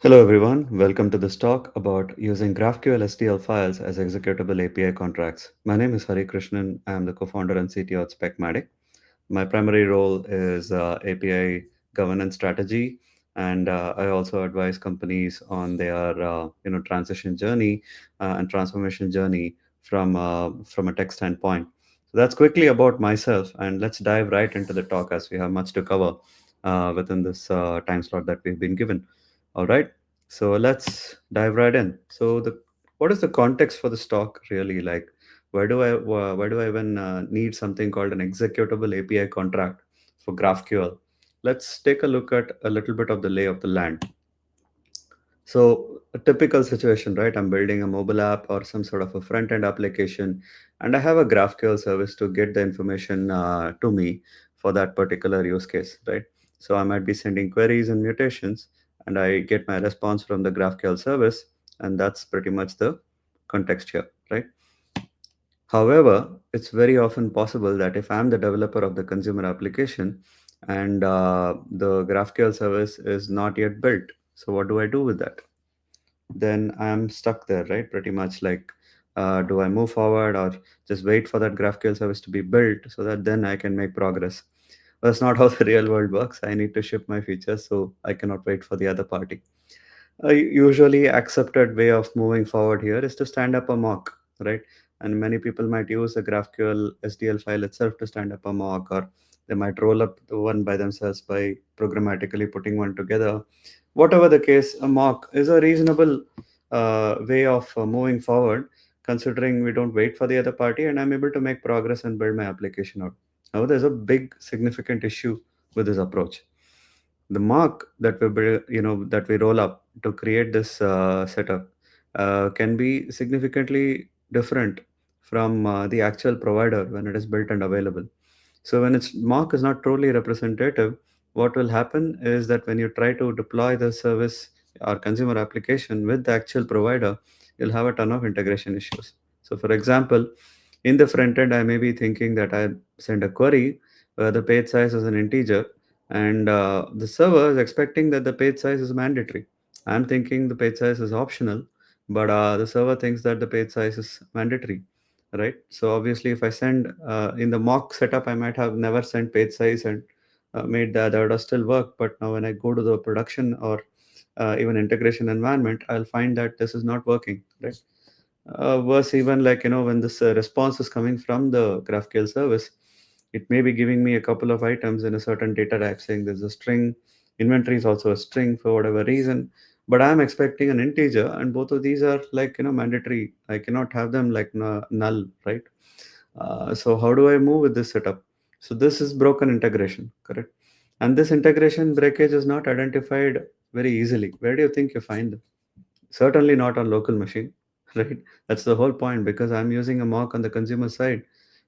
Hello everyone, welcome to this talk about using GraphQL SDL files as executable API contracts. My name is Krishnan. I am the co-founder and CTO at Specmatic. My primary role is API governance strategy, and I also advise companies on their transition journey and transformation journey from a tech standpoint. So that's quickly about myself, and let's dive right into the talk as we have much to cover within this time slot that we've been given. All right, so let's dive right in. So the what is the context for this talk really like? Why do I even need something called an executable API contract for GraphQL? Let's take a look at a little bit of the lay of the land. So a typical situation, right? I'm building a mobile app or some sort of a front end application, and I have a GraphQL service to get the information to me for that particular use case, right? So I might be sending queries and mutations, and I get my response from the GraphQL service, and that's pretty much the context here, right? However, it's very often possible that if I'm the developer of the consumer application and the GraphQL service is not yet built, so what do I do with that? Then I'm stuck there, right? Pretty much like, do I move forward or just wait for that GraphQL service to be built so that then I can make progress? That's not how the real world works. I need to ship my features, so I cannot wait for the other party. A usually accepted way of moving forward here is to stand up a mock, right? And many people might use a GraphQL SDL file itself to stand up a mock, or they might roll up the one by themselves by programmatically putting one together. Whatever the case, a mock is a reasonable way of moving forward, considering we don't wait for the other party and I'm able to make progress and build my application out. Now, there's a big significant issue with this approach. The mark that that we roll up to create this setup can be significantly different from the actual provider when it is built and available. So when its mark is not truly representative, what will happen is that when you try to deploy the service or consumer application with the actual provider, you'll have a ton of integration issues. So for example, in the front end, I may be thinking that I send a query where the page size is an integer, and the server is expecting that the page size is mandatory. I'm thinking the page size is optional, but the server thinks that the page size is mandatory, right? So obviously, if I send in the mock setup, I might have never sent page size and made that would have still work. But now when I go to the production or even integration environment, I'll find that this is not working, right? Worse, even like, when this response is coming from the GraphQL service, it may be giving me a couple of items in a certain data type saying there's a string, inventory is also a string for whatever reason, but I'm expecting an integer, and both of these are like, mandatory. I cannot have them like null, right? So how do I move with this setup? So this is broken integration, correct? And this integration breakage is not identified very easily. Where do you think you find them? Certainly not on local machine, right? That's the whole point, because I'm using a mock on the consumer side.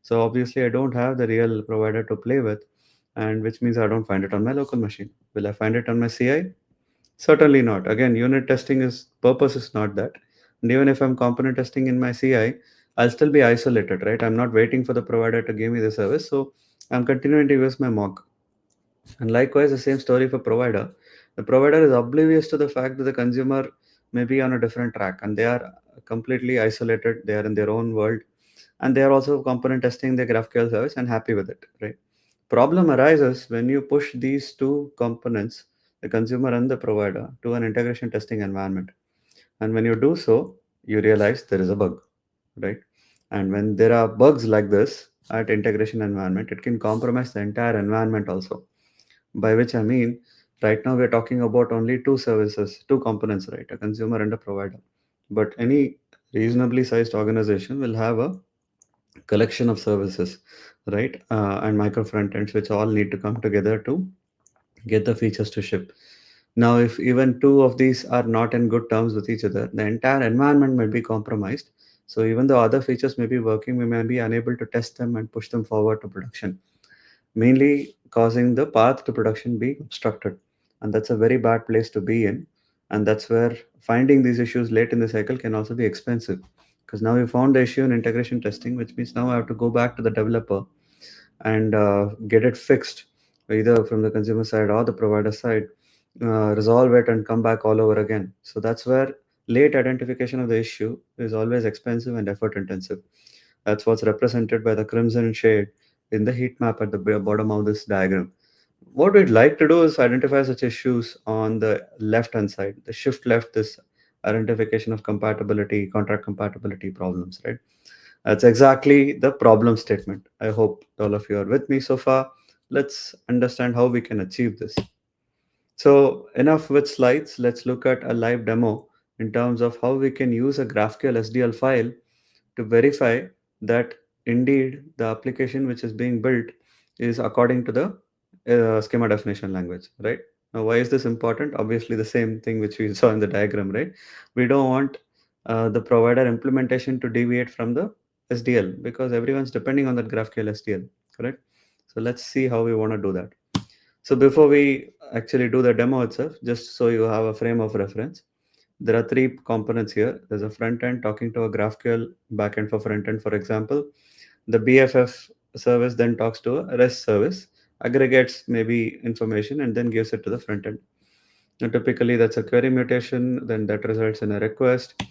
So obviously I don't have the real provider to play with, and which means I don't find it on my local machine. Will I find it on my CI? Certainly not. Again, unit testing is purpose is not that. And even if I'm component testing in my CI, I'll still be isolated, right? I'm not waiting for the provider to give me the service. So I'm continuing to use my mock. And likewise, the same story for provider. The provider is oblivious to the fact that the consumer may be on a different track and they are completely isolated. They are in their own world, and they are also component testing the GraphQL service and happy with it, right? Problem arises when you push these two components, the consumer and the provider, to an integration testing environment. And when you do so, you realize there is a bug, right? And when there are bugs like this at integration environment, it can compromise the entire environment also. By which I mean, right now we're talking about only two services, two components, right? A consumer and a provider. But any reasonably sized organization will have a collection of services, right? And micro front ends, which all need to come together to get the features to ship. Now, if even two of these are not in good terms with each other, the entire environment might be compromised. So even though other features may be working, we may be unable to test them and push them forward to production, mainly causing the path to production be obstructed. And that's a very bad place to be in. And that's where finding these issues late in the cycle can also be expensive. Because now we found the issue in integration testing, which means now I have to go back to the developer and get it fixed, either from the consumer side or the provider side. resolve it, and come back all over again. So that's where late identification of the issue is always expensive and effort intensive. That's what's represented by the crimson shade in the heat map at the bottom of this diagram. What we'd like to do is identify such issues on the left hand side, the shift left, this identification of compatibility, contract compatibility problems, right? That's exactly the problem statement. I hope all of you are with me so far. Let's understand how we can achieve this. So, enough with slides. Let's look at a live demo in terms of how we can use a GraphQL SDL file to verify that indeed the application which is being built is according to the schema definition language, right? Now, why is this important? Obviously, the same thing which we saw in the diagram, right? We don't want the provider implementation to deviate from the SDL because everyone's depending on that GraphQL SDL, correct? So let's see how we want to do that. So before we actually do the demo itself, just so you have a frame of reference, there are three components here. There's a front end talking to a GraphQL backend for front end, for example. The BFF service then talks to a REST service, aggregates maybe information, and then gives it to the front end. Now, typically, that's a query mutation, then that results in a request,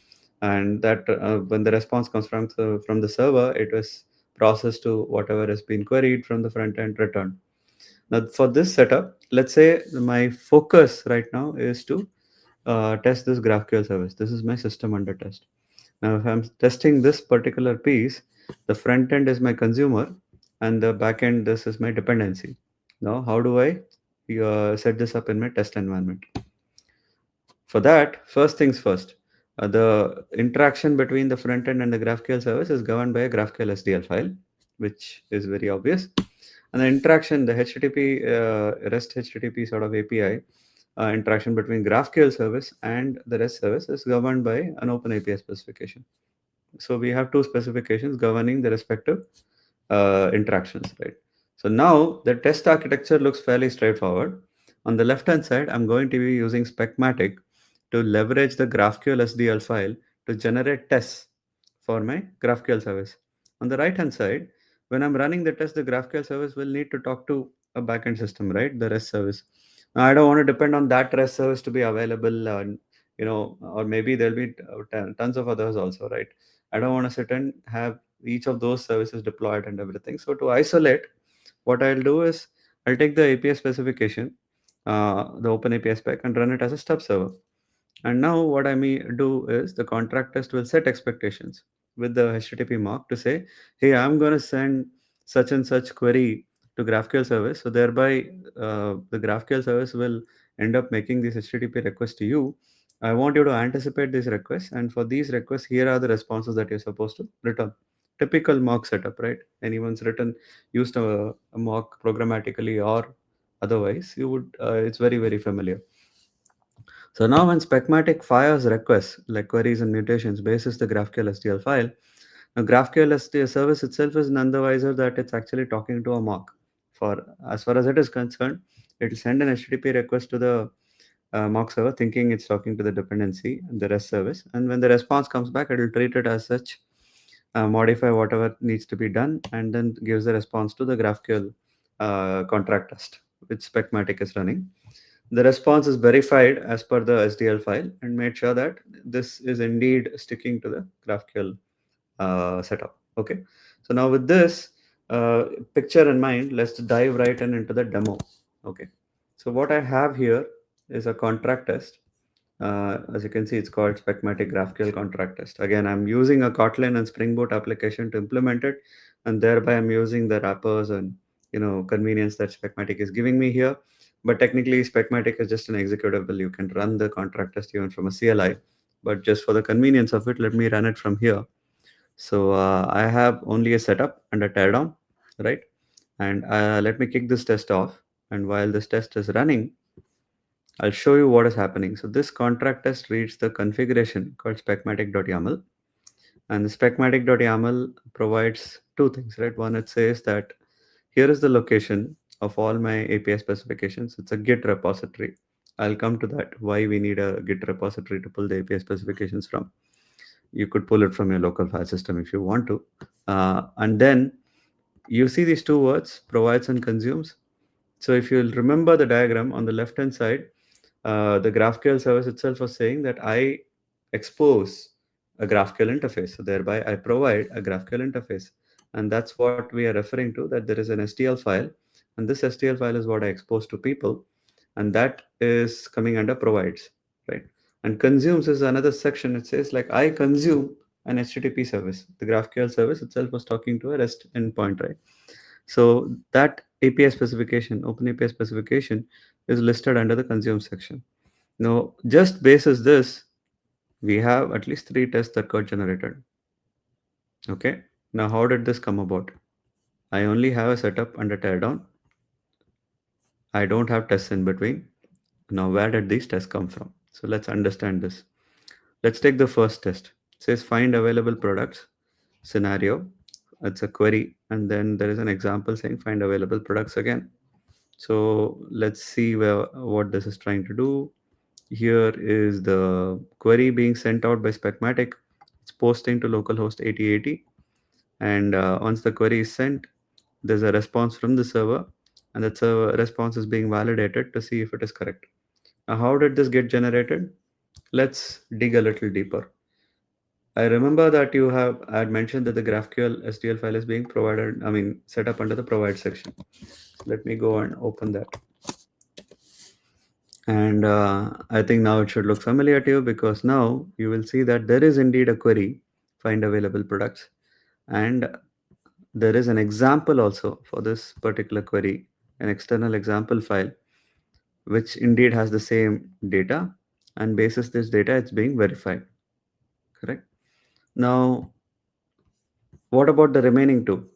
and that when the response comes from the server, it is processed to whatever has been queried from the front end returned. Now, for this setup, let's say my focus right now is to test this GraphQL service. This is my system under test. Now, if I'm testing this particular piece, the front end is my consumer and the back end, this is my dependency. Now, how do I set this up in my test environment? For that, first things first, the interaction between the front end and the GraphQL service is governed by a GraphQL SDL file, which is very obvious. And the interaction, the HTTP, REST HTTP sort of API interaction between GraphQL service and the REST service is governed by an open API specification. So we have two specifications governing the respective interactions, right? So now the test architecture looks fairly straightforward. On the left hand side, I'm going to be using Specmatic to leverage the GraphQL SDL file to generate tests for my GraphQL service. On the right hand side, when I'm running the test, the GraphQL service will need to talk to a backend system, right? The REST service. Now, I don't want to depend on that REST service to be available, or maybe there'll be tons of others also, right? I don't want to sit and have each of those services deployed and everything. So to isolate, what I'll do is I'll take the API specification, the open API spec, and run it as a stub server. And now what I may do is the contract test will set expectations with the HTTP mark to say, hey, I'm going to send such and such query to GraphQL service. So thereby, the GraphQL service will end up making this HTTP request to you. I want you to anticipate these requests. And for these requests, here are the responses that you're supposed to return. Typical mock setup, right? Anyone's used a mock programmatically or otherwise, it's very, very familiar. So now when Specmatic fires requests like queries and mutations basis the GraphQL SDL file, now GraphQL SDL service itself is none the wiser that it's actually talking to a mock. For as far as it is concerned, it will send an HTTP request to the mock server thinking it's talking to the dependency and the REST service. And when the response comes back, it will treat it as such, modify whatever needs to be done, and then gives the response to the GraphQL contract test, which Specmatic is running. The response is verified as per the SDL file and made sure that this is indeed sticking to the GraphQL setup. Okay. So now with this picture in mind, let's dive right in into the demo. Okay. So what I have here is a contract test. As you can see, it's called Specmatic GraphQL contract test. Again, I'm using a Kotlin and Spring Boot application to implement it, and thereby I'm using the wrappers and convenience that Specmatic is giving me here. But technically, Specmatic is just an executable. You can run the contract test even from a CLI. But just for the convenience of it, let me run it from here. So I have only a setup and a teardown, right? And let me kick this test off. And while this test is running, I'll show you what is happening. So this contract test reads the configuration called specmatic.yaml. And the specmatic.yaml provides two things, right? One, it says that here is the location of all my API specifications. It's a Git repository. I'll come to that, why we need a Git repository to pull the API specifications from. You could pull it from your local file system if you want to. And then you see these two words, provides and consumes. So if you'll remember the diagram on the left-hand side, The GraphQL service itself was saying that I expose a GraphQL interface. So thereby I provide a GraphQL interface. And that's what we are referring to, that there is an STL file. And this STL file is what I expose to people. And that is coming under provides, right? And consumes is another section. It says like I consume an HTTP service. The GraphQL service itself was talking to a REST endpoint, right? So that API specification, Open API specification, is listed under the consume section. Now, just basis this, we have at least 3 tests that got generated. Okay. Now, how did this come about? I only have a setup under teardown. I don't have tests in between. Now, where did these tests come from? So let's understand this. Let's take the first test. It says find available products scenario. It's a query, and then there is an example saying find available products again. So let's see what this is trying to do. Here is the query being sent out by Specmatic. It's posting to localhost 8080. And once the query is sent, there's a response from the server. And that server response is being validated to see if it is correct. Now, how did this get generated? Let's dig a little deeper. I remember that I had mentioned that the GraphQL SDL file is being provided, I mean, set up under the provide section. Let me go and open that. And I think now it should look familiar to you, because now you will see that there is indeed a query, find available products. And there is an example also for this particular query, an external example file, which indeed has the same data. And basis this data, it's being verified. Correct. Now, what about the remaining two?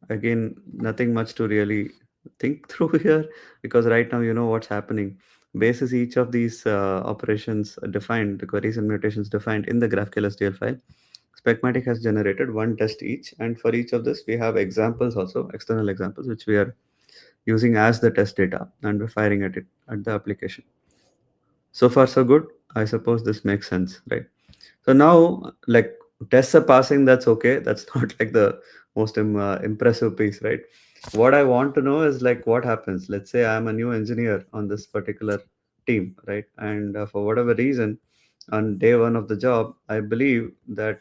Again, nothing much to really think through here, because right now you know what's happening. Basis each of these operations defined, the queries and mutations defined in the GraphQL SDL file, Specmatic has generated 1 test each, and for each of this we have examples also, external examples, which we are using as the test data, and we're firing at it at the application. So far so good. I suppose this makes sense, right? So now, like, tests are passing, that's okay. That's not like the most impressive piece, right? What I want to know is like what happens. Let's say I'm a new engineer on this particular team, right? And for whatever reason, on day one of the job, I believe that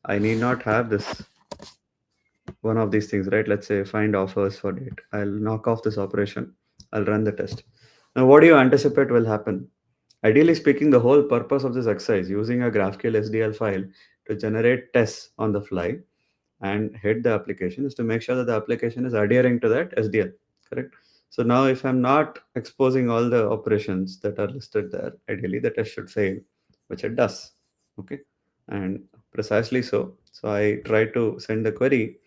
I need not have this one of these things, right? Let's say find offers for date. I'll knock off this operation. I'll run the test. Now, what do you anticipate will happen? Ideally speaking, the whole purpose of this exercise, using a GraphQL SDL file to generate tests on the fly and hit the application, is to make sure that the application is adhering to that SDL, correct? So now if I'm not exposing all the operations that are listed there, ideally the test should fail, which it does. Okay. And precisely so. So I tried to send the query,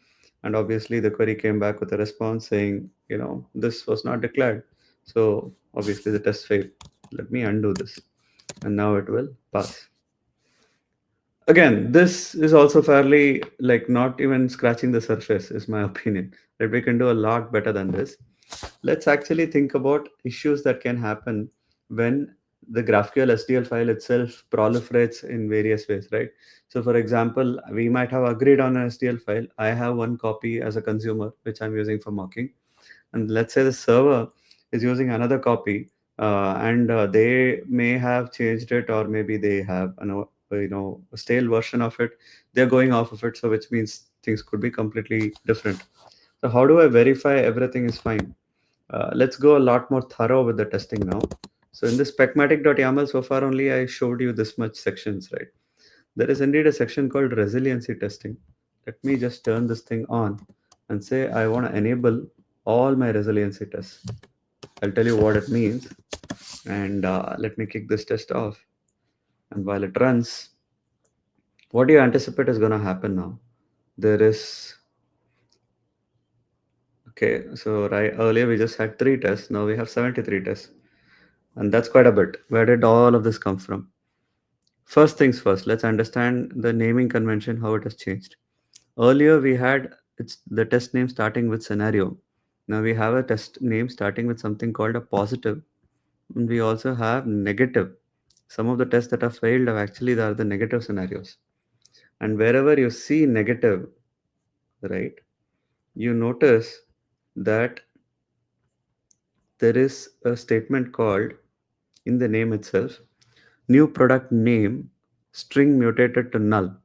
and obviously the query came back with a response saying, this was not declared. So obviously the test failed. Let me undo this, and now it will pass. Again, this is also fairly like not even scratching the surface, is my opinion. That we can do a lot better than this. Let's actually think about issues that can happen when the GraphQL SDL file itself proliferates in various ways, right? So, for example, we might have agreed on an SDL file. I have one copy as a consumer, which I'm using for mocking, and let's say the server is using another copy, and they may have changed it, or maybe they have a stale version of it. They're going off of it, so which means things could be completely different. So how do I verify everything is fine? Let's go a lot more thorough with the testing now. So in this specmatic.yaml, so far only I showed you this much sections, right? There is indeed a section called resiliency testing. Let me just turn this thing on and say I want to enable all my resiliency tests. I'll tell you what it means. And let me kick this test off. And while it runs, what do you anticipate is going to happen now? There is, okay, so right earlier we just had 3 tests. Now we have 73 tests. And that's quite a bit. Where did all of this come from? First things first, let's understand the naming convention, how it has changed. Earlier we had it's the test name starting with scenario. Now we have a test name starting with something called a positive. And we also have negative. Some of the tests that have failed have actually they are the negative scenarios. And wherever you see negative, right, you notice that there is a statement called in the name itself. New product name, string mutated to null.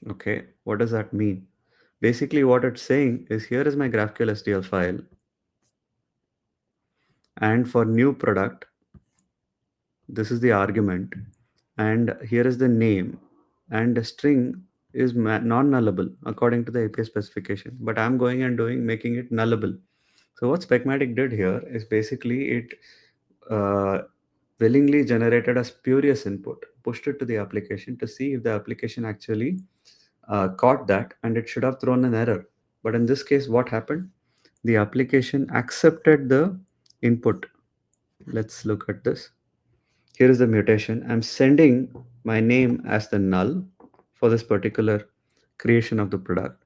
Okay, what does that mean? Basically, what it's saying is here is my GraphQL SDL file, and for new product, this is the argument, and here is the name, and the string is non-nullable according to the API specification. But I'm going and doing making it nullable. So what Specmatic did here is basically it uh, willingly generated a spurious input, pushed it to the application to see if the application actually caught that, and it should have thrown an error. But in this case, what happened? The application accepted the input. Let's look at this. Here is the mutation. I'm sending my name as the null for this particular creation of the product,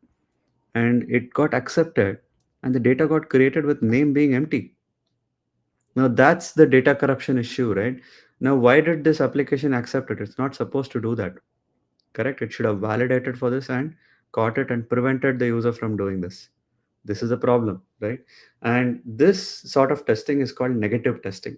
and it got accepted, and the data got created with name being empty. Now that's the data corruption issue, right? Now, why did this application accept it? It's not supposed to do that. Correct? It should have validated for this and caught it and prevented the user from doing this. This is a problem, right? And this sort of testing is called negative testing.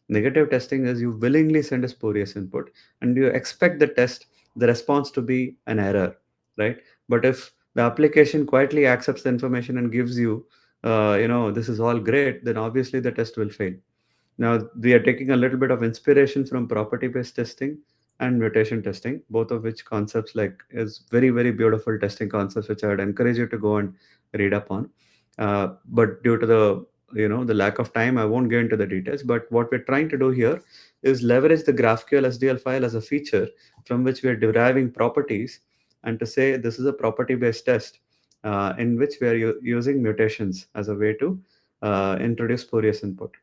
Negative testing is you willingly send a spurious input and you expect the response to be an error, right? But if the application quietly accepts the information and gives you, this is all great, then obviously the test will fail. Now, we are taking a little bit of inspiration from property-based testing and mutation testing, both of which concepts like is very, very beautiful testing concepts, which I would encourage you to go and read up on. But due to the lack of time, I won't get into the details. But what we're trying to do here is leverage the GraphQL SDL file as a feature from which we are deriving properties, and to say this is a property-based test in which we are using mutations as a way to introduce spurious input.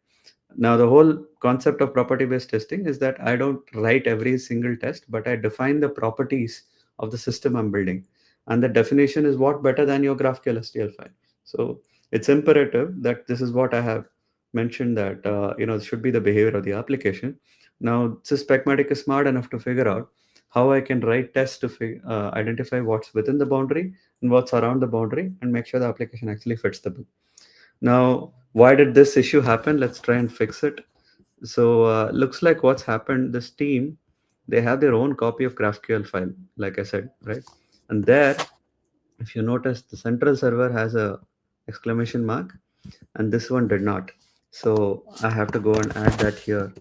Now, the whole concept of property based testing is that I don't write every single test, but I define the properties of the system I'm building. And the definition is what better than your GraphQL STL file. So it's imperative that this is what I have mentioned that, should be the behavior of the application. Now, Specmatic is smart enough to figure out how I can write tests to identify what's within the boundary and what's around the boundary and make sure the application actually fits the bill. Now, why did this issue happen? Let's try and fix it. So, looks like what's happened, this team, they have their own copy of GraphQL file, like I said, right? And there, if you notice, the central server has a exclamation mark, and this one did not. So I have to go and add that here,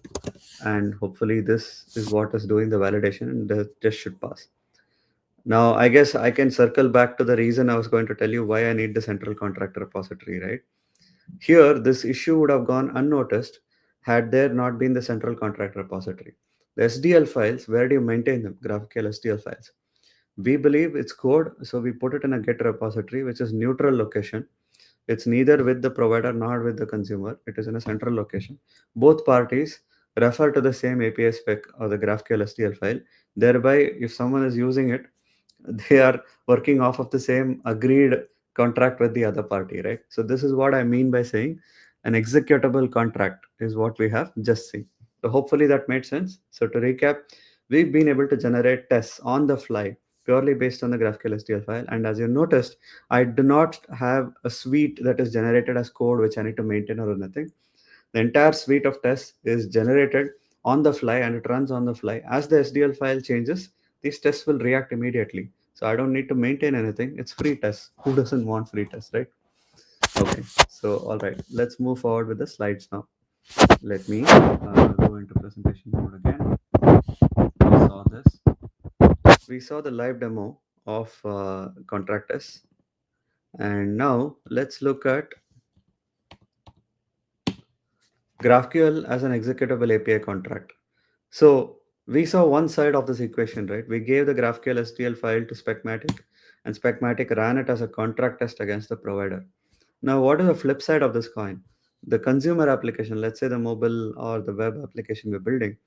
and hopefully this is what is doing the validation, and the test should pass. Now, I guess I can circle back to the reason I was going to tell you why I need the central contract repository, right? Here, this issue would have gone unnoticed had there not been the central contract repository. The SDL files, where do you maintain them? GraphQL SDL files. We believe it's code, so we put it in a Git repository, which is neutral location. It's neither with the provider nor with the consumer. It is in a central location. Both parties refer to the same API spec or the GraphQL SDL file. Thereby, if someone is using it, they are working off of the same agreed contract with the other party, right? So this is what I mean by saying an executable contract is what we have just seen. So hopefully that made sense. So to recap, we've been able to generate tests on the fly purely based on the GraphQL SDL file. And as you noticed, I do not have a suite that is generated as code which I need to maintain or anything. The entire suite of tests is generated on the fly and it runs on the fly. As the SDL file changes, these tests will react immediately. So I don't need to maintain anything. It's free tests. Who doesn't want free tests, right? Okay. So, all right, let's move forward with the slides now. Let me go into presentation mode again. We saw this. We saw the live demo of contract tests. And now let's look at GraphQL as an executable API contract. So we saw one side of this equation, right? We gave the GraphQL STL file to Specmatic, and Specmatic ran it as a contract test against the provider. Now, what is the flip side of this coin? The consumer application, let's say the mobile or the web application we're building,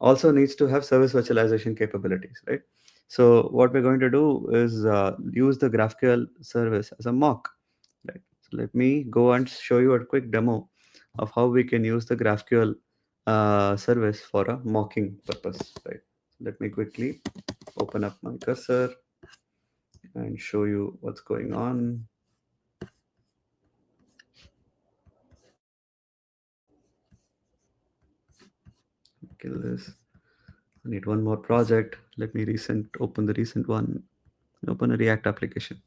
also needs to have service virtualization capabilities, right? So what we're going to do is use the GraphQL service as a mock, right? So let me go and show you a quick demo of how we can use the GraphQL service for a mocking purpose, right? Let me quickly open up my cursor and show you what's going on. kill this. I need one more project. Let me open the recent one. Open a React application.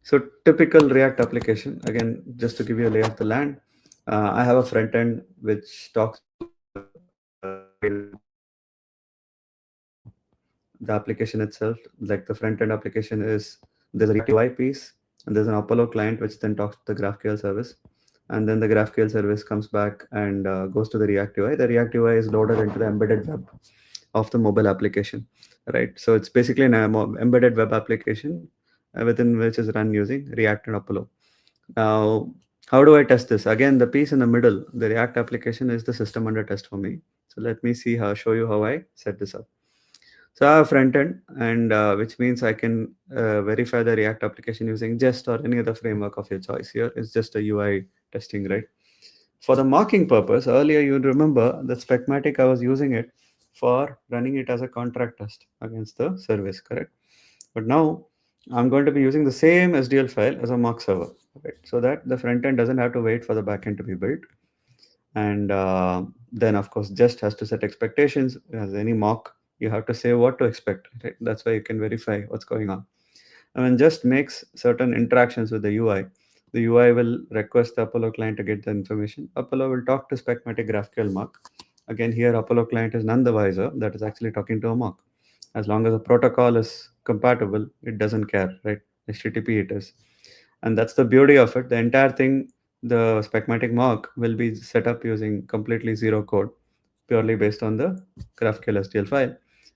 So typical React application, again, just to give you a lay of the land, I have a front end which talks to the application itself. Like the front end application is there's a React UI piece, and there's an Apollo client which then talks to the GraphQL service. And then the GraphQL service comes back and goes to the React UI. The React UI is loaded into the embedded web of the mobile application, right? So it's basically an embedded web application within which is run using React and Apollo. Now, how do I test this? Again, the piece in the middle, the React application is the system under test for me. So let me show you how I set this up. So I have front end, and which means I can verify the React application using Jest or any other framework of your choice. Here it's just a UI testing, right? For the mocking purpose, earlier you remember that Specmatic, I was using it for running it as a contract test against the service, correct? But now I'm going to be using the same SDL file as a mock server, right? So that the front end doesn't have to wait for the backend to be built. And then, of course, just has to set expectations. As any mock, you have to say what to expect, right? That's why you can verify what's going on. And when just makes certain interactions with the UI, the UI will request the Apollo client to get the information. Apollo will talk to Specmatic GraphQL mock. Again, here Apollo client is none the wiser that is actually talking to a mock. As long as the protocol is compatible, it doesn't care, right? HTTP it is. And that's the beauty of it. The entire thing, the Specmatic mock will be set up using completely zero code, purely based on the GraphQL SDL file.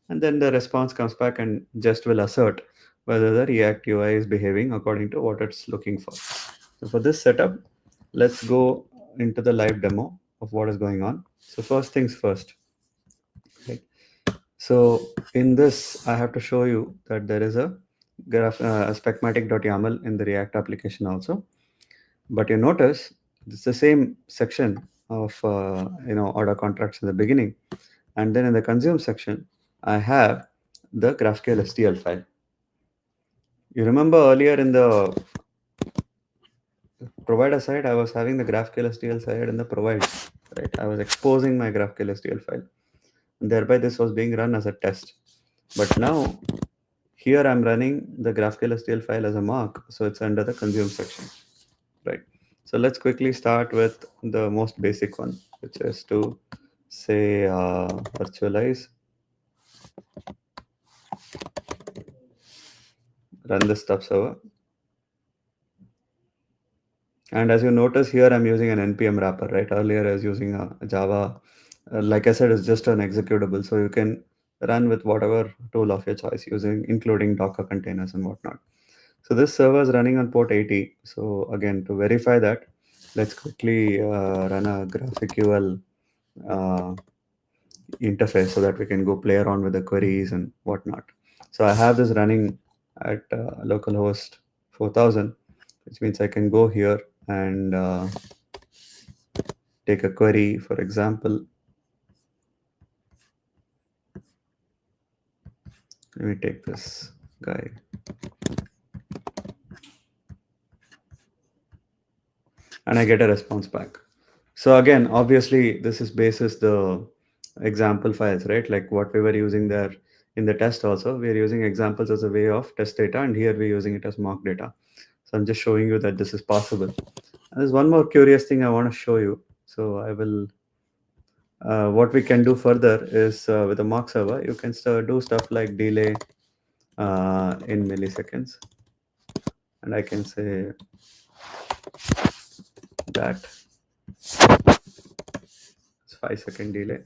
And then the response comes back and just will assert whether the React UI is behaving according to what it's looking for. So for this setup, let's go into the live demo of what is going on. So first things first. Right? So in this, I have to show you that there is a specmatic.yaml in the React application also. But you notice it's the same section of order contracts in the beginning, and then in the consume section, I have the GraphQL SDL file. You remember earlier in the provider side, I was having the GraphQL SDL side in the provide, right? I was exposing my GraphQL SDL file, and thereby this was being run as a test. But now here I'm running the GraphQL SDL file as a mock, so it's under the consume section, right? So let's quickly start with the most basic one, which is to say virtualize, run the stub server. And as you notice here, I'm using an NPM wrapper, right? Earlier I was using a Java. Like I said, it's just an executable. So you can run with whatever tool of your choice using, including Docker containers and whatnot. So this server is running on port 80. So again, to verify that, let's quickly run a GraphQL interface so that we can go play around with the queries and whatnot. So I have this running at localhost 4000, which means I can go here and take a query, for example. Let me take this guy. And I get a response back. So again, obviously, this is basis the example files, right? Like what we were using there in the test also, we're using examples as a way of test data, and here we're using it as mock data. So I'm just showing you that this is possible. And there's one more curious thing I want to show you. So I will, what we can do further is with a mock server, you can do stuff like delay in milliseconds. And I can say that it's 5-second delay.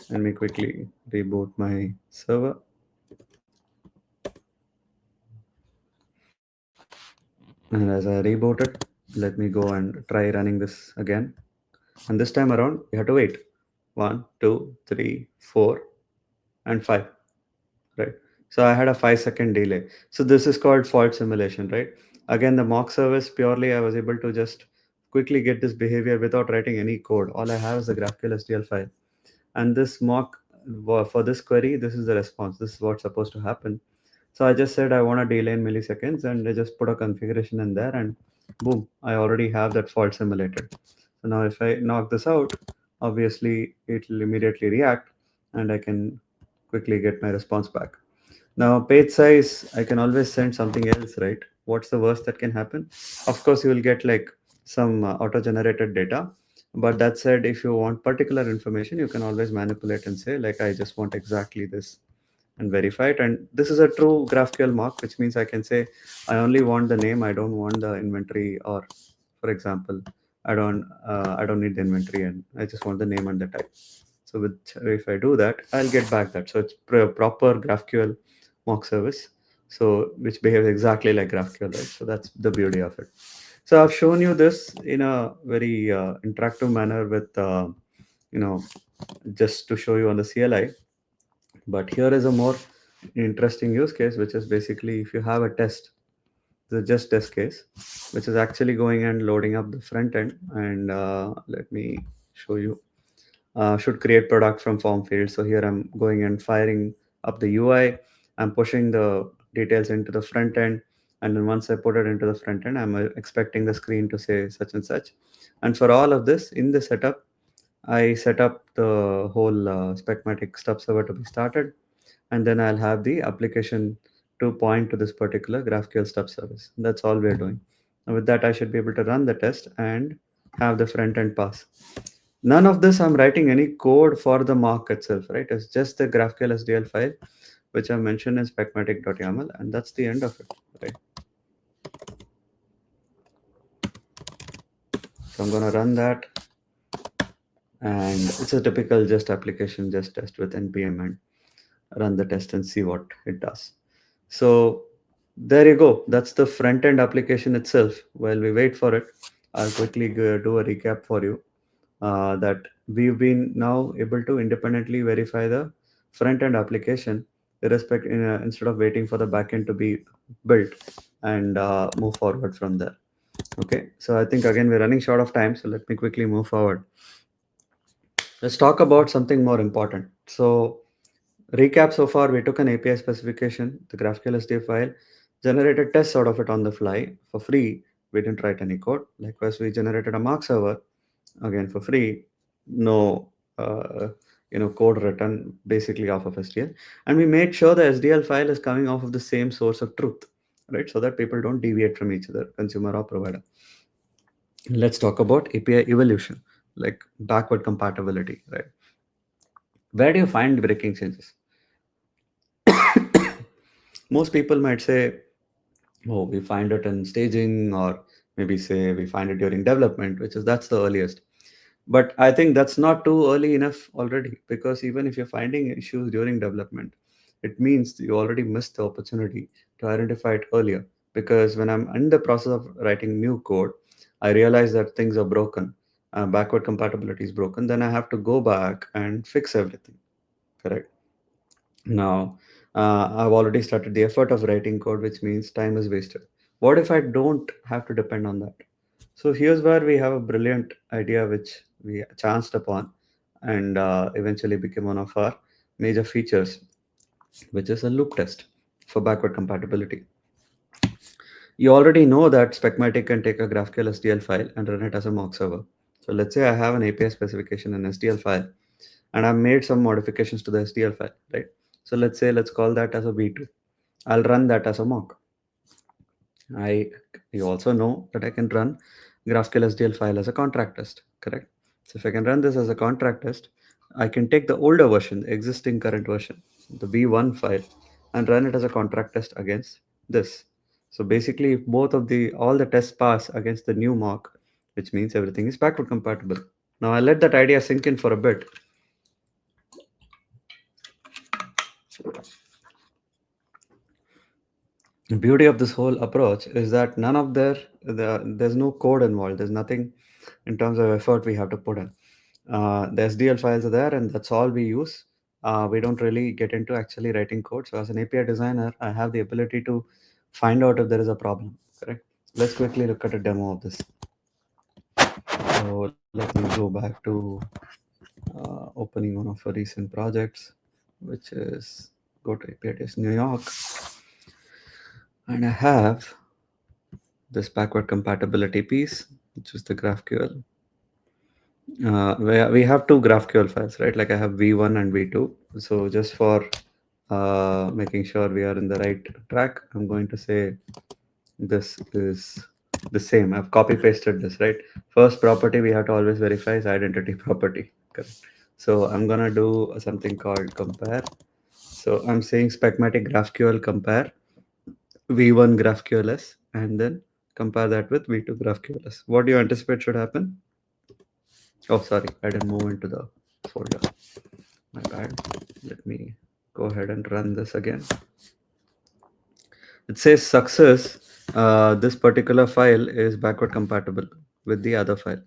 Let me quickly reboot my server. And as I reboot it, let me go and try running this again. And this time around, you have to wait. 1, 2, 3, 4, and 5. Right. So I had a 5-second delay. So this is called fault simulation, right? Again, the mock service, purely I was able to just quickly get this behavior without writing any code. All I have is the GraphQL SDL file. And this mock, for this query, this is the response. This is what's supposed to happen. So I just said I want a delay in milliseconds, and I just put a configuration in there, and boom, I already have that fault simulated. So now if I knock this out, obviously it will immediately react. and I can quickly get my response back. Now, page size, I can always send something else, right? What's the worst that can happen? Of course, you will get like some auto-generated data. But that said, if you want particular information, you can always manipulate and say, like, I just want exactly this and verify it. And this is a true GraphQL mock, which means I can say, I only want the name, I don't want the inventory, or for example, I don't need the inventory, and I just want the name and the type. So with if I do that, I'll get back that. So it's proper GraphQL mock service. So which behaves exactly like GraphQL, right? So that's the beauty of it. So I've shown you this in a very interactive manner with, you know, just to show you on the CLI. But here is a more interesting use case, which is basically if you have a test, the just test case, which is actually going and loading up the front end. And let me show you. Should create product from form field. So here I'm going and firing up the UI. I'm pushing the details into the front end. And then once I put it into the front end, I'm expecting the screen to say such and such. And for all of this in the setup, I set up the whole Specmatic stub server to be started, and then I'll have the application to point to this particular GraphQL stub service. That's all we're doing. And with that, I should be able to run the test and have the front end pass. None of this I'm writing any code for the mock itself, right? It's just the GraphQL SDL file, which I mentioned in specmatic.yaml, and that's the end of it, right? So I'm gonna run that, and it's a typical just application, just test with npm and run the test and see what it does. So there you go. That's the front end application itself. While we wait for it, I'll quickly do a recap for you that we've been now able to independently verify the front end application instead of waiting for the backend to be built and move forward from there. Okay, so I think again we're running short of time, so let me quickly move forward. Let's talk about something more important. So recap so far, we took an API specification, the GraphQL SD file, generated tests out of it on the fly for free. We didn't write any code. Likewise, we generated a mock server again for free, no code written basically off of SDL, and we made sure the SDL file is coming off of the same source of truth, right? So that people don't deviate from each other, consumer or provider. Let's talk about API evolution, like backward compatibility, right? Where do you find breaking changes? Most people might say, oh, we find it in staging, or maybe say we find it during development, which is that's the earliest. But I think that's not too early enough already, because even if you're finding issues during development, it means you already missed the opportunity to identify it earlier. Because when I'm in the process of writing new code, I realize that things are broken, backward compatibility is broken, then I have to go back and fix everything. Correct. Now, I've already started the effort of writing code, which means time is wasted. What if I don't have to depend on that? So here's where we have a brilliant idea which we chanced upon and eventually became one of our major features, which is a loop test for backward compatibility. You already know that Specmatic can take a GraphQL SDL file and run it as a mock server. So let's say I have an API specification in SDL file, and I've made some modifications to the SDL file, right? So let's call that as a V2. I'll run that as a mock. I You also know that I can run GraphQL SDL file as a contract test, correct? So if I can run this as a contract test, I can take the older version, the existing current version, the V1 file, and run it as a contract test against this. So basically, if both of the all the tests pass against the new mock, which means everything is backward compatible. Now I'll let that idea sink in for a bit. The beauty of this whole approach is that there's no code involved. There's nothing in terms of effort we have to put in. The SDL files are there, and that's all we use. We don't really get into actually writing code. So as an API designer, I have the ability to find out if there is a problem. Correct. Let's quickly look at a demo of this. So let me go back to opening one of our recent projects, which is go to Apidays New York, and I have this backward compatibility piece, which is the GraphQL. we have two GraphQL files, right? Like I have v1 and v2. So just for making sure we are in the right track, I'm going to say this is the same. I've copy pasted this, right? First property we have to always verify is identity property. Correct. So I'm gonna do something called compare. So I'm saying Specmatic GraphQL compare v1 GraphQLs and then compare that with v2 GraphQLs. What do you anticipate should happen? Oh, sorry, I didn't move into the folder. My bad. Let me go ahead and run this again. It says success. This particular file is backward compatible with the other file,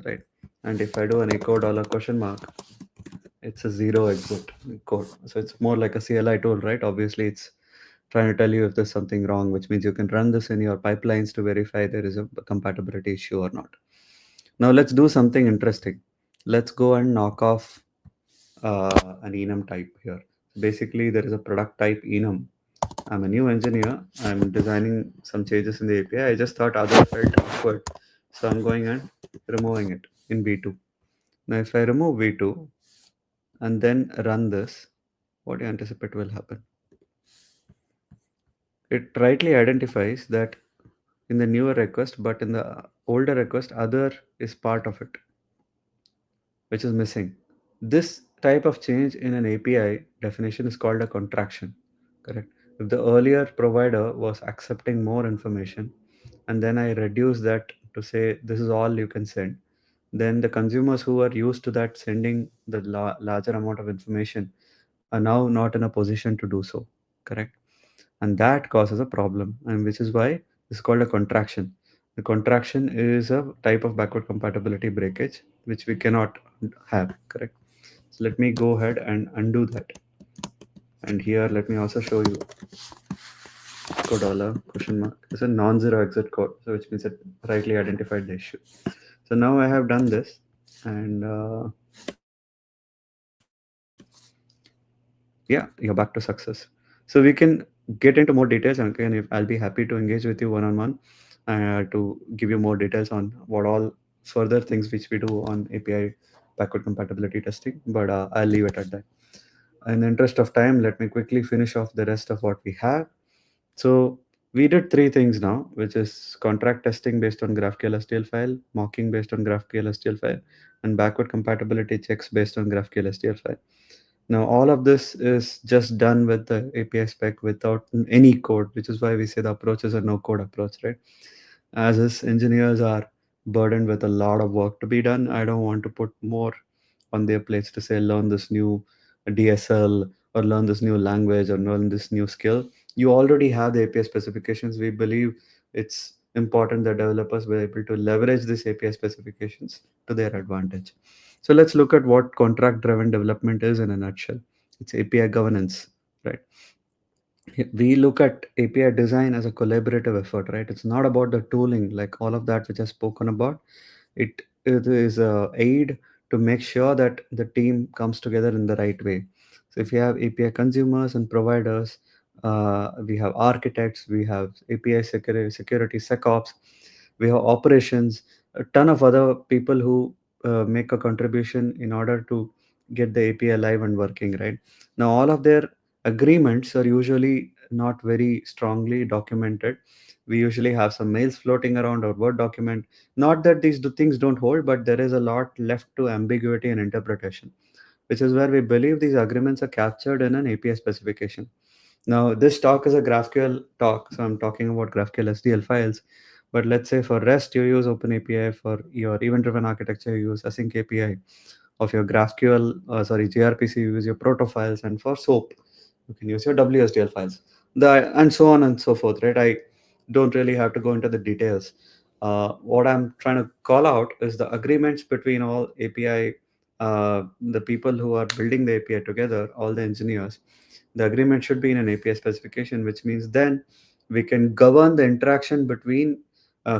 right? And if I do an echo dollar question mark, it's a zero exit code. So it's more like a CLI tool, right? Obviously, it's trying to tell you if there's something wrong, which means you can run this in your pipelines to verify there is a compatibility issue or not. Now let's do something interesting. Let's go and knock off an enum type here. Basically, there is a product type enum. I'm a new engineer. I'm designing some changes in the API. I just thought other felt awkward. So I'm going and removing it in V2. Now, if I remove V2 and then run this, what do you anticipate will happen? It rightly identifies that in the newer request, but in the older request, other is part of it, which is missing. This type of change in an API definition is called a contraction, correct? If the earlier provider was accepting more information and then I reduce that to say this is all you can send, then the consumers who are used to that sending the larger amount of information are now not in a position to do so, correct? And that causes a problem, and which is why it's called a contraction. The contraction is a type of backward compatibility breakage which we cannot have, correct? So let me go ahead and undo that. And here, let me also show you echo dollar question mark. It's a non-zero exit code, so which means it rightly identified the issue. So now I have done this, and yeah, you're back to success. So we can get into more details, and again, if I'll be happy to engage with you one-on-one to give you more details on what all further things which we do on API backward compatibility testing. But I'll leave it at that. In the interest of time, let me quickly finish off the rest of what we have. So we did three things now, which is contract testing based on GraphQL SDL file, mocking based on GraphQL SDL file, and backward compatibility checks based on GraphQL SDL file. Now, all of this is just done with the API spec without any code, which is why we say the approach is a no code approach, right? As us engineers are burdened with a lot of work to be done, I don't want to put more on their plates to say learn this new DSL or learn this new language or learn this new skill. You already have the API specifications. We believe it's important that developers were able to leverage these API specifications to their advantage. So let's look at what contract driven development is in a nutshell. It's API governance, right? We look at API design as a collaborative effort, right? It's not about the tooling, like all of that which I've spoken about. It is a aid to make sure that the team comes together in the right way. So if you have API consumers and providers, we have architects, we have API security SecOps, we have operations, a ton of other people who make a contribution in order to get the API live and working, right? Now, all of their agreements are usually not very strongly documented. We usually have some mails floating around or Word document. Not that these things don't hold, but there is a lot left to ambiguity and interpretation, which is where we believe these agreements are captured in an API specification. Now, this talk is a GraphQL talk, so I'm talking about GraphQL SDL files. But let's say for REST, you use OpenAPI. For your event-driven architecture, you use Async API. Of your GraphQL, gRPC, you use your proto files, and for SOAP, you can use your WSDL files, and so on and so forth, right? I don't really have to go into the details. What I'm trying to call out is the agreements between all API, the people who are building the API together, all the engineers. The agreement should be in an API specification, which means then we can govern the interaction between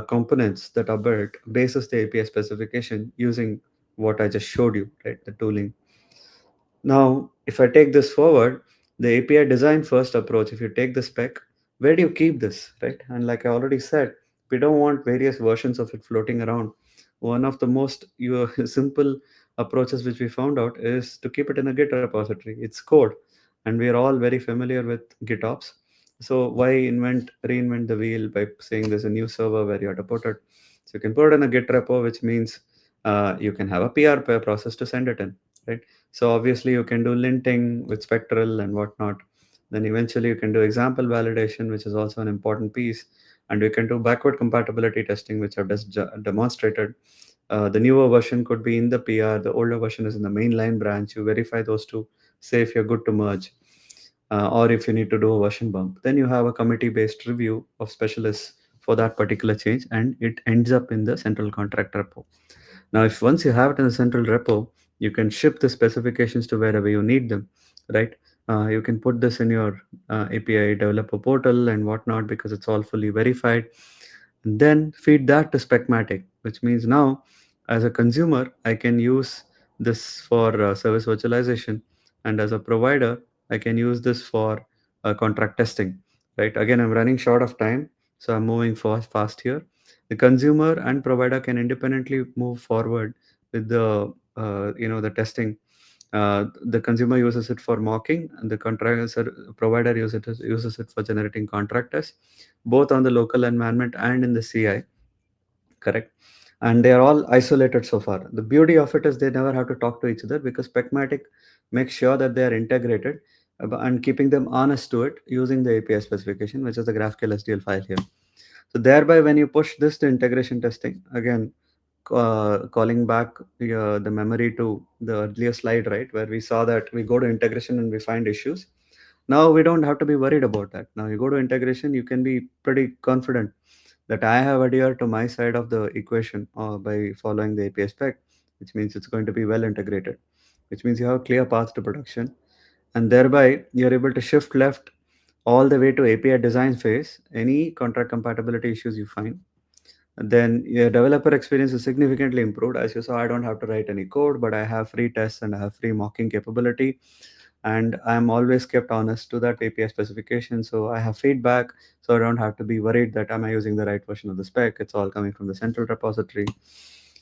components that are built basis the API specification using what I just showed you, right? The tooling. Now, if I take this forward, the API design first approach, if you take the spec, where do you keep this, right? And like I already said, we don't want various versions of it floating around. one of the most simple approaches which we found out is to keep it in a Git repository. It's code, and we are all very familiar with GitOps. So why reinvent the wheel by saying there's a new server where you have to put it? So you can put it in a Git repo, which means you can have a PR process to send it in, right? So obviously you can do linting with Spectral and whatnot. Then eventually you can do example validation, which is also an important piece, and we can do backward compatibility testing, which I've just demonstrated. The newer version could be in the PR, the older version is in the mainline branch. You verify those two, say if you're good to merge, or if you need to do a version bump. Then you have a committee-based review of specialists for that particular change, and it ends up in the central contract repo. Now, if once you have it in the central repo, you can ship the specifications to wherever you need them, right? You can put this in your API developer portal and whatnot because it's all fully verified. Then feed that to Specmatic, which means now, as a consumer, I can use this for service virtualization, and as a provider, I can use this for contract testing, right? Again, I'm running short of time, so I'm moving fast here. The consumer and provider can independently move forward with the testing. The consumer uses it for mocking, and the provider uses it for generating contract tests, both on the local environment and in the CI. Correct. And they are all isolated so far. The beauty of it is they never have to talk to each other because Specmatic makes sure that they are integrated, and keeping them honest to it using the API specification, which is the GraphQL SDL file here. So thereby, when you push this to integration testing, again, calling back the memory to the earlier slide, right, where we saw that we go to integration and we find issues. Now we don't have to be worried about that. Now you go to integration, you can be pretty confident that I have adhered to my side of the equation by following the API spec, which means it's going to be well integrated, which means you have a clear path to production, and thereby you're able to shift left all the way to API design phase. Any contract compatibility issues you find, then your developer experience is significantly improved. As you saw, I don't have to write any code, but I have free tests and I have free mocking capability, and I'm always kept honest to that API specification. So I have feedback, so I don't have to be worried that am I using the right version of the spec. It's all coming from the central repository.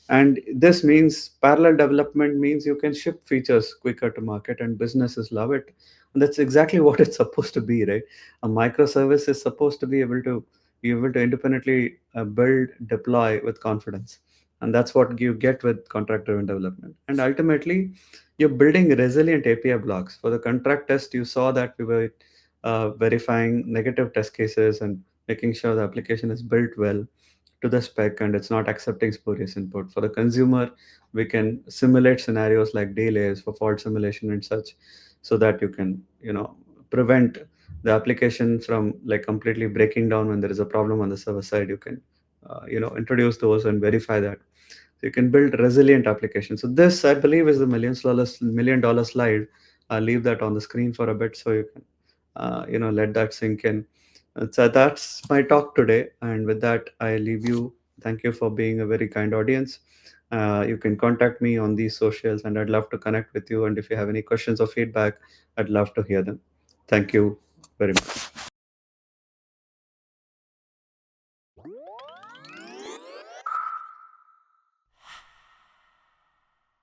And this means parallel development means you can ship features quicker to market and businesses love it. And that's exactly what it's supposed to be, right? A microservice is supposed to be able to independently build, deploy with confidence. And that's what you get with contract driven development. And ultimately, you're building resilient API blocks. For the contract test, you saw that we were verifying negative test cases and making sure the application is built well to the spec and it's not accepting spurious input. For the consumer, we can simulate scenarios like delays for fault simulation and such, so that you can prevent the application from like completely breaking down when there is a problem on the server side. You can introduce those and verify that. So you can build resilient applications. So this, I believe, is the $1 million slide. I'll leave that on the screen for a bit so you can let that sink in. So that's my talk today, and with that, I leave you. Thank you for being a very kind audience. You can contact me on these socials, and I'd love to connect with you. And if you have any questions or feedback, I'd love to hear them. Thank you very much.